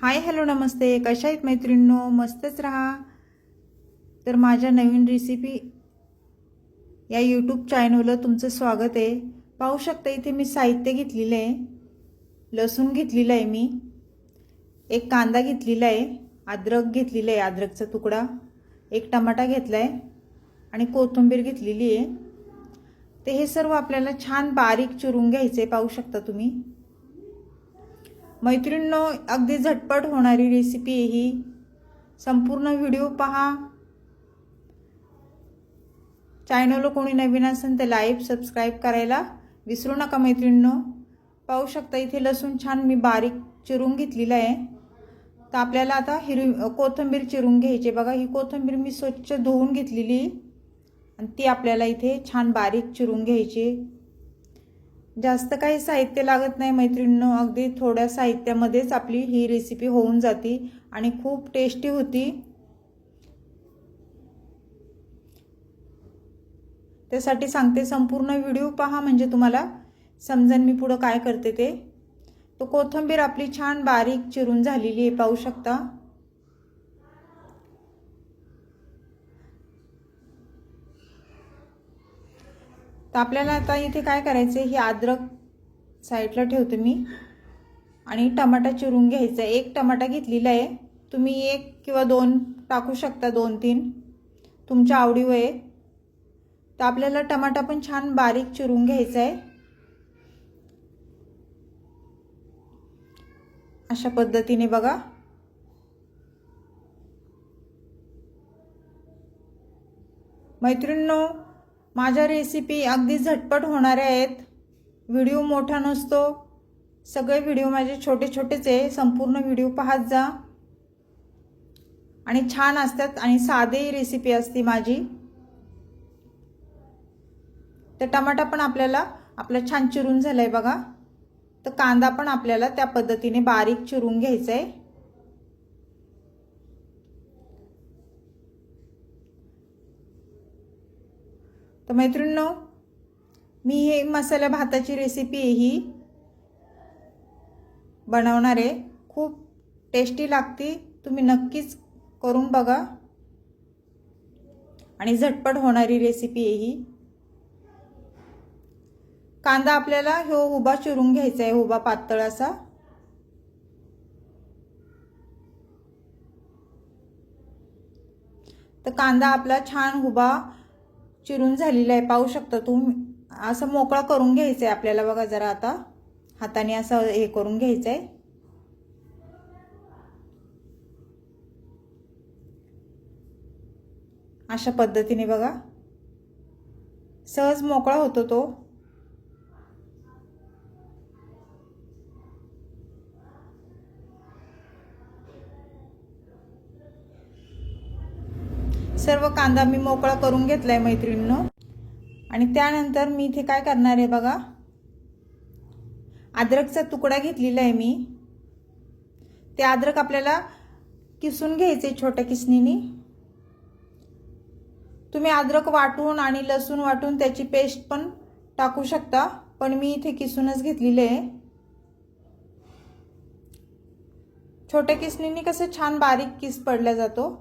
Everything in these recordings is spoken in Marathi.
हाय हॅलो नमस्ते, कशा आहेत मैत्रिणींनो? मस्तच राहा. तर माझ्या नवीन रेसिपी या यूट्यूब चॅनलवर तुमचं स्वागत आहे. पाहू शकता इथे मी साहित्य घेतलेलं आहे. लसूण घेतलेला आहे मी, एक कांदा घेतलेला आहे, अद्रक घेतलेला आहे, अद्रकचा तुकडा, एक टमाटा घेतला आहे आणि कोथिंबीर घेतलेली आहे. ते हे सर्व आपल्याला छान बारीक चिरून घ्यायचे. पाहू शकता तुम्ही मैत्रिणींनो, अगदी झटपट होणारी रेसिपी आहे ही. संपूर्ण व्हिडिओ पहा. चॅनलला कोणी नवीन असेल तर लाईक सबस्क्राईब करायला विसरू नका मैत्रिणींनो. पाहू शकता इथे लसूण छान मी बारीक चिरून घेतलेला आहे. तर आपल्याला आता कोथिंबीर चिरून घ्यायची. बघा, ही कोथिंबीर मी स्वच्छ धुवून घेतलेली आणि ती आपल्याला इथे छान बारीक चिरून घ्यायची. जास्त काही साहित्य लागत नाही मैत्रिणींनो, अगदी थोड्या साहित्यामध्येच आपली ही रेसिपी होऊन जाते आणि खूप टेस्टी होती. त्यासाठी सांगते, संपूर्ण व्हिडिओ पहा म्हणजे तुम्हाला समजेल मी पुढे काय करते ते. तो कोथिंबीर आपली छान बारीक चिरून झालेली आहे. पाहू शकता. तर आपल्याला आता इथे काय करायचं, ही अद्रक साईडला ठेवते मी आणि टमाटा चिरून घ्यायचा. एक टमाटा घेतलेला आहे. तुम्ही एक किंवा दोन टाकू शकता, 2-3 तुमच्या आवडीवर आहे. तर आपल्याला टमाटा पण छान बारीक चिरून घ्यायचा आहे. अशा पद्धतीने बघा. मैत्रिणींनो, माझ्या रेसिपी अगदी झटपट होणाऱ्या आहेत. व्हिडिओ मोठा नसतो, सगळे व्हिडिओ माझे छोटे छोटेच आहे. संपूर्ण व्हिडिओ पाहत जा आणि छान असतात आणि साधी रेसिपी असते माझी. तर टमाटा पण आपला छान चिरून झालाय बघा. तर कांदा पण आपल्याला त्या पद्धतीने बारीक चिरून घ्यायचा आहे. तर मैत्रिणींनो, मी हे मसाला भाताची रेसिपी ही बनवणार आहे. खूप टेस्टी लागते. तुम्ही नक्कीच करून बघा आणि झटपट होणारी रेसिपी आहे ही. कांदा आपल्याला उभा चिरून घ्यायचा आहे, उभा पातळ असा. तर कांदा आपला छान उभा चिरून झालेला आहे. पाहू शकता तुम्ही. असं मोकळा करून घ्यायचं आहे आपल्याला. बघा, जरा आता हाताने असं हे करून घ्यायचं आहे. अशा पद्धतीने बघा, सहज मोकळा होतो तो. सर्व कांदा मी मोकळा करून घेतलाय मैत्रिणींनो. आणि त्यानंतर मी इथे काय करणार आहे बघा, अद्रकचा तुकडा घेतलेला आहे मी. ते अद्रक आपल्याला किसून घ्यायचे छोट्या किसणीने. तुम्ही अद्रक वाटून आणि लसूण वाटून त्याची पेस्ट पण टाकू शकता, पण मी इथे किसूनच घेतलेले आहे. छोट्या किसणीने कसं छान बारीक किस पडला जातो.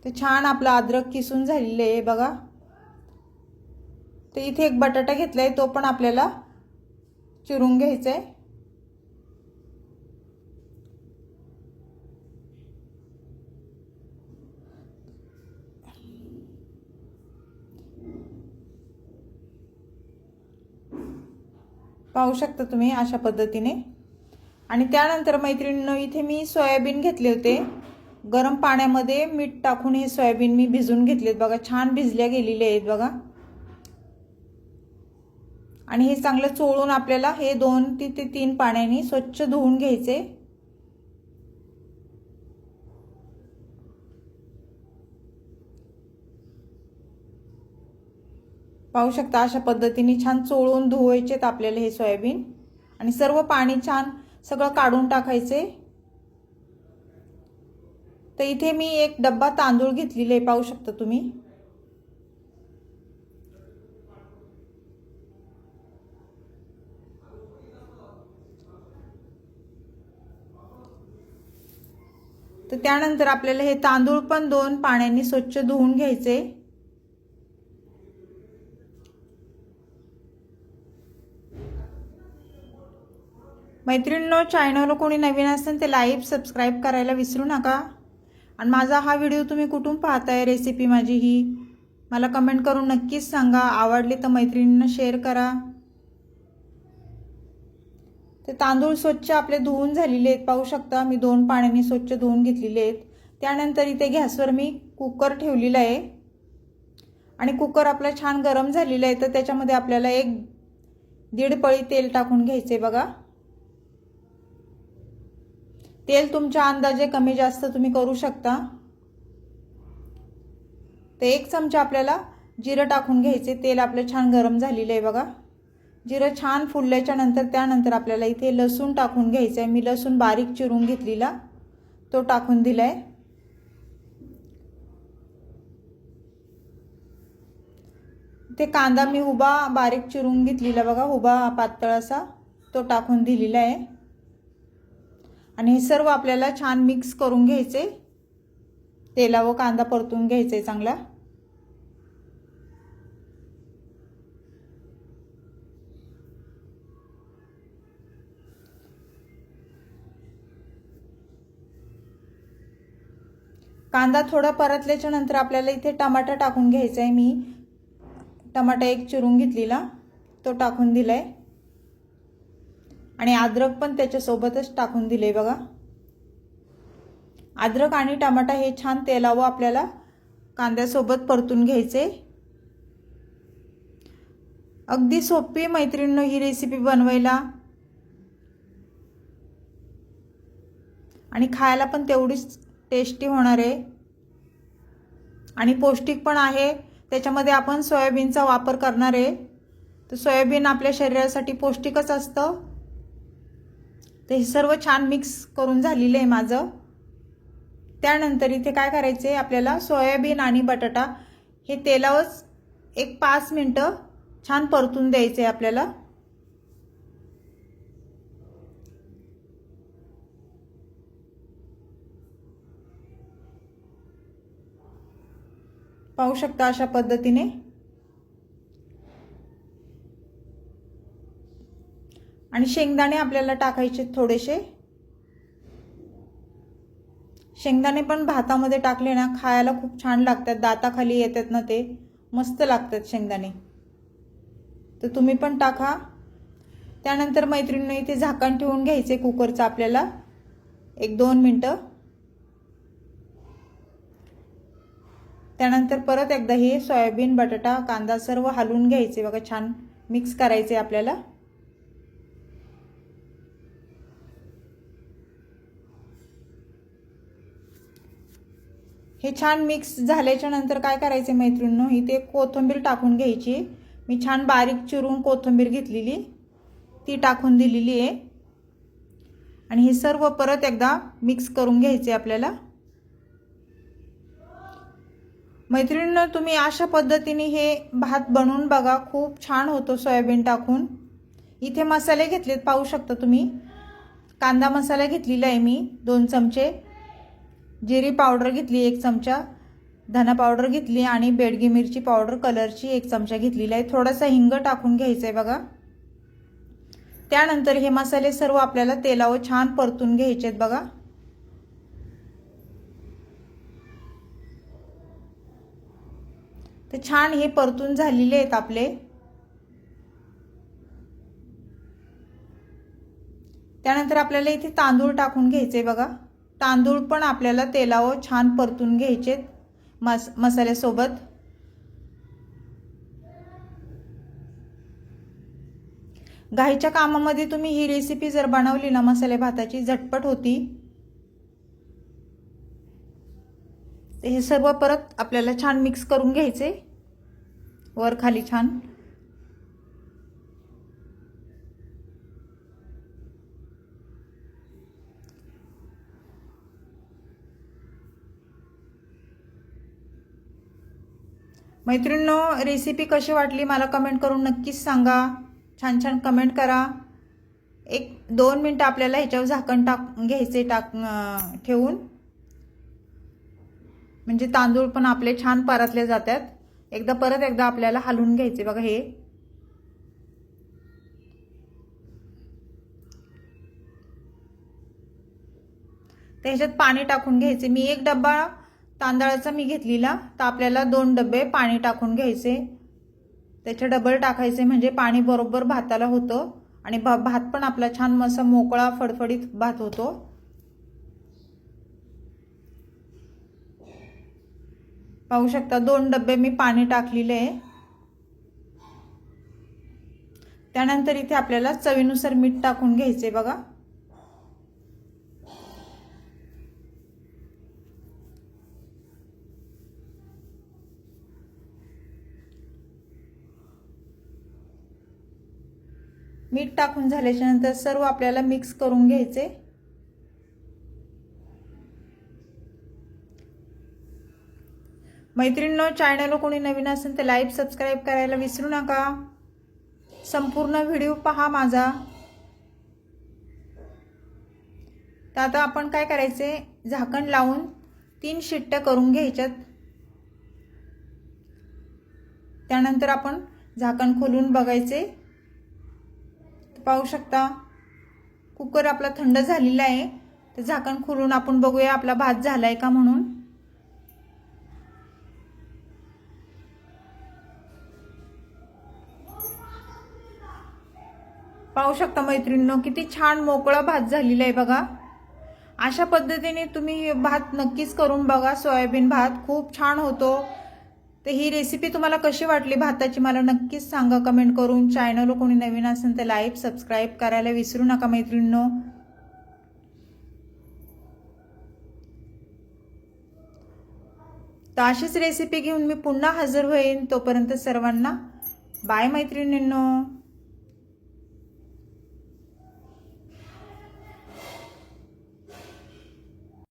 ते छान आपला अद्रक किसून झालेले आहे बघा. तर इथे एक बटाटा घेतलाय, तो पण आपल्याला चिरून घ्यायचा आहे. पाहू शकता तुम्ही अशा पद्धतीने. आणि त्यानंतर मैत्रिणींनो, इथे मी सोयाबीन घेतले होते. गरम पाण्यामध्ये मीठ टाकून हे सोयाबीन मी भिजवून घेतलेत बघा. छान भिजल्या गेलेले आहेत बघा. आणि हे चांगलं चोळून आपल्याला हे 2 ते 3 पाण्याने स्वच्छ धुवून घ्यायचे. पाहू शकता अशा पद्धतीने छान चोळून धुवायचेत आपल्याला हे सोयाबीन. आणि सर्व पाणी छान सगळं काढून टाकायचे. तर इथे मी एक डब्बा तांदूळ घेतलेले पाहू शकता तुम्ही. तर त्यानंतर आपल्याला हे तांदूळ पण 2 पाण्याने स्वच्छ धुवून घ्यायचे। मैत्रिणींनो, चॅनलवर कोणी नवीन असेल ते लाईक सबस्क्राईब करायला विसरू नका। आणि माझा हा व्हिडिओ तुम्ही कुठून पाहताय, रेसिपी माझी ही मला कमेंट करून नक्कीच सांगा। आवडली तर मैत्रिणींना शेअर करा। ते तांदूळ स्वच्छ आपले धुवून झालेले आहेत, पाहू शकता मी 2 पाण्याने स्वच्छ धुवून घेतलेले आहेत। त्यानंतर इथे गॅसवर मी कुकर ठेवलेला आहे आणि कुकर आपला छान गरम झालेला आहे। तर त्याच्यामध्ये आपल्याला 1-1.5 पळी तेल टाकून घ्यायचे बघा। तेल तुमच्या अंदाजे कमी जास्त तुम्ही करू शकता। तर 1 चमचा आपल्याला जिरं टाकून घ्यायचे। तेल आपलं छान गरम झालेलं आहे बघा। जिरं छान फुलल्याच्या नंतर त्यानंतर आपल्याला इथे लसूण टाकून घ्यायचं आहे। मी लसूण बारीक चिरून घेतलेला तो टाकून दिलाय। ते कांदा मी उभा बारीक चिरून घेतलेला बघा, उभा पातळ असा तो टाकून दिलेला आहे। आणि हे सर्व आपल्याला छान मिक्स करून घ्यायचे। तेला व कांदा परतून घ्यायचे चांगला। कांदा थोडा परतल्याच्या नंतर आपल्याला इथे टमाटा टाकून घ्यायचा आहे। मी टमाटा 1 चिरून घेतलेला तो टाकून दिलाय आणि अद्रक पण त्याच्या सोबतच टाकून दिले बघा। अद्रक आणि टमाटा हे छान तेलावर आपल्याला कांद्यासोबत परतून घ्यायचे। अगदी सोपी मैत्रिणींनो ही रेसिपी बनवायला आणि खायला पण तेवढीच टेस्टी होणार आहे आणि पौष्टिक पण आहे। त्याच्यामध्ये आपण सोयाबीनचा वापर करणार आहे, तर सोयाबीन आपल्या शरीरासाठी पौष्टिकच असतं। तर हे सर्व छान मिक्स करून झालेलं आहे माझं। त्यानंतर इथे काय करायचे, आपल्याला सोयाबीन आणि बटाटा हे तेलावरच 1-5 मिनिटं छान परतून द्यायचे आपल्याला। पाहू शकता अशा पद्धतीने। आणि शेंगदाणे आपल्याला टाकायचे थोडेसे। शेंगदाणे पण भातामध्ये टाकले ना खायला खूप छान लागतात, दाताखाली येतात ना ते मस्त लागतात शेंगदाणे, तर तुम्ही पण टाका। त्यानंतर मैत्रिणींनो इथे झाकण ठेवून घ्यायचे कुकरचं आपल्याला 1-2 मिनिटं। त्यानंतर परत एकदा हे सोयाबीन बटाटा कांदा सर्व हलवून घ्यायचे बघा, छान मिक्स करायचे आपल्याला। हे छान मिक्स झाल्याच्या नंतर काय करायचे मैत्रिणींनो, इथे कोथिंबीर टाकून घ्यायची। मी छान बारीक चिरून कोथिंबीर घेतलेली ती टाकून दिलेली आहे आणि हे सर्व परत एकदा मिक्स करून घ्यायचे आपल्याला। मैत्रिणींनो, तुम्ही अशा पद्धतीने हे भात बनवून बघा, खूप छान होतो सोयाबीन टाकून। इथे मसाले घेतलेत पाहू शकता तुम्ही। कांदा मसाला घेतलेला आहे मी 2 चमचे, जिरी पावडर घेतली 1 चमचा, धना पावडर घेतली आणि बेडगी मिरची पावडर कलरची 1 चमचा घेतलेला आहे। थोडासा हिंग टाकून घ्यायचा आहे बघा। त्यानंतर हे मसाले सर्व आपल्याला तेलावर छान परतून घ्यायचे आहेत बघा। तर छान हे परतून झालेले आहेत आपले। त्यानंतर आपल्याला इथे तांदूळ टाकून घ्यायचे बघा। तांदूळ पण आपल्याला तेलावर छान परतून घ्यायचे मसाल्यासोबत। घाईच्या कामामध्ये तुम्ही ही रेसिपी जर बनवली ना मसाले भाताची, झटपट होती। हे सर्व परत आपल्याला छान मिक्स करून घ्यायचे वर खाली छान। मैत्रिणींनो, रेसिपी कशी वाटली मला कमेंट करून नक्कीच सांगा। छान छान कमेंट करा। 1-2 मिनिटं आपल्याला ह्याच्यावर झाकण घ्यायचे ठेवून म्हणजे तांदूळ पण आपले छान परतले जातात. परत एकदा आपल्याला हलवून घ्यायचे बघा हे. त्याच्यात पाणी टाकून घ्यायचे. मी 1 डब्बा तांदळाचा घेतलेला, तर आपल्याला 2 डब्बे पाणी टाकून घ्यायचे. त्याचे डबल टाकायचे म्हणजे पाणी बरोबर भाताला होतं आणि भात पण आपला छान मस्त मोकळा फडफडीत भात होतो. पाहू शकता 2 डब्बे मी पाणी टाकलेले आहे. त्यानंतर इथे आपल्याला चवीनुसार मीठ टाकून घ्यायचे बघा. मीठ टाकून झाल्याच्या नंतर सर्व आपल्याला मिक्स करून घ्यायचे. मैत्रिणींनो, चॅनल कोणी नवीन असेल तर लाईक सबस्क्राईब करायला विसरू नका. संपूर्ण व्हिडिओ पहा माझा. तर आता आपण काय करायचे, झाकण लावून 3 शिट्ट्या करून घ्यायच्यात. त्यानंतर आपण झाकण खोलून बघायचे. पाहू शकता कुकर आपला थंड झालेला आहे. तर झाकण खोलून आपण बघूया आपला भात झालाय का म्हणून. पाहू शकता मैत्रिणींनो, किती छान मोकळा भात झालेला आहे बघा. अशा पद्धतीने तुम्ही भात नक्कीच करून बघा. सोयाबीन भात खूप छान होतो. तर ही रेसिपी तुम्हाला कशी वाटली भाताची मला नक्कीच सांगा कमेंट करून. चॅनल कोणी नवीन असेल तर लाईक सबस्क्राईब करायला विसरू नका मैत्रिणींनो. तर अशीच रेसिपी घेऊन मी पुन्हा हजर होईन. तोपर्यंत सर्वांना बाय मैत्रिणींनो.